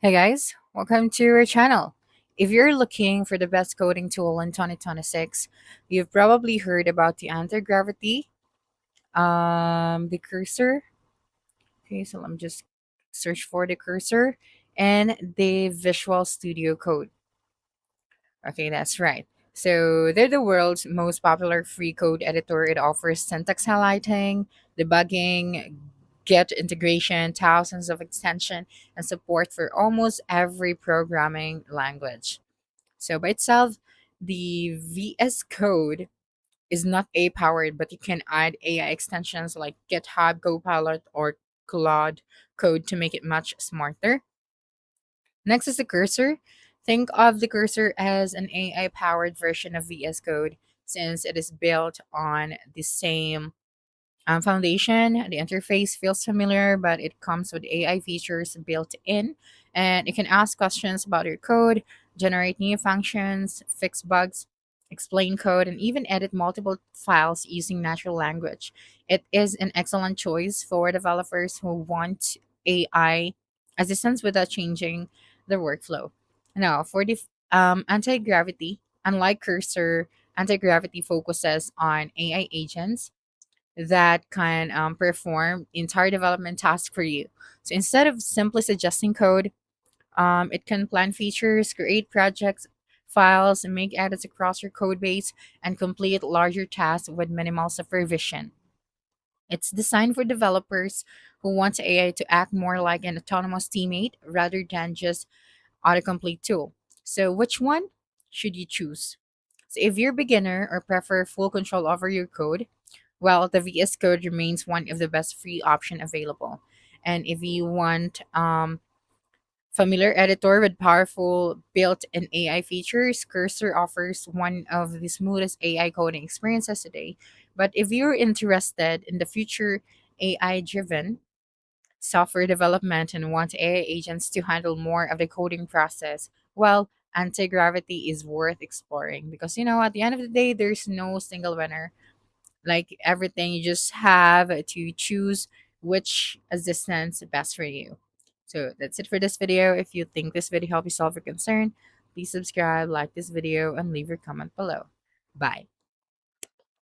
Hey guys, welcome to our channel. If you're looking for the best coding tool in 2026, you've probably heard about the anti-gravity, the cursor. Okay, so let me just search for the cursor and the Visual Studio Code. Okay, that's right. So they're the world's most popular free code editor. It offers syntax highlighting, debugging, Git integration, thousands of extension, and support for almost every programming language. So by itself, the VS Code is not A powered, but you can add AI extensions like GitHub Copilot or Claude Code to make it much smarter. Next is the cursor. Think of the cursor as an AI powered version of VS Code since it is built on the same foundation. The interface feels familiar, but it comes with AI features built in, and you can ask questions about your code, generate new functions, fix bugs, explain code, and even edit multiple files using natural language. It is an excellent choice for developers who want AI assistance without changing the workflow. Now, for the anti gravity, unlike Cursor, anti gravity focuses on AI agents that can perform entire development tasks for you. So instead of simply suggesting code, it can plan features, create projects, files, and make edits across your code base and complete larger tasks with minimal supervision. It's designed for developers who want AI to act more like an autonomous teammate rather than just autocomplete tool. So which one should you choose? So if you're a beginner or prefer full control over your code, well, the VS Code remains one of the best free option available. And if you want familiar editor with powerful built-in AI features, Cursor offers one of the smoothest AI coding experiences today. But if you're interested in the future AI-driven software development and want AI agents to handle more of the coding process, well, anti-gravity is worth exploring because at the end of the day, there's no single winner. Like everything, you just have to choose which assistance best for you. So that's it for this video. If you think this video helped you solve your concern, please subscribe, like this video, and leave your comment below. Bye.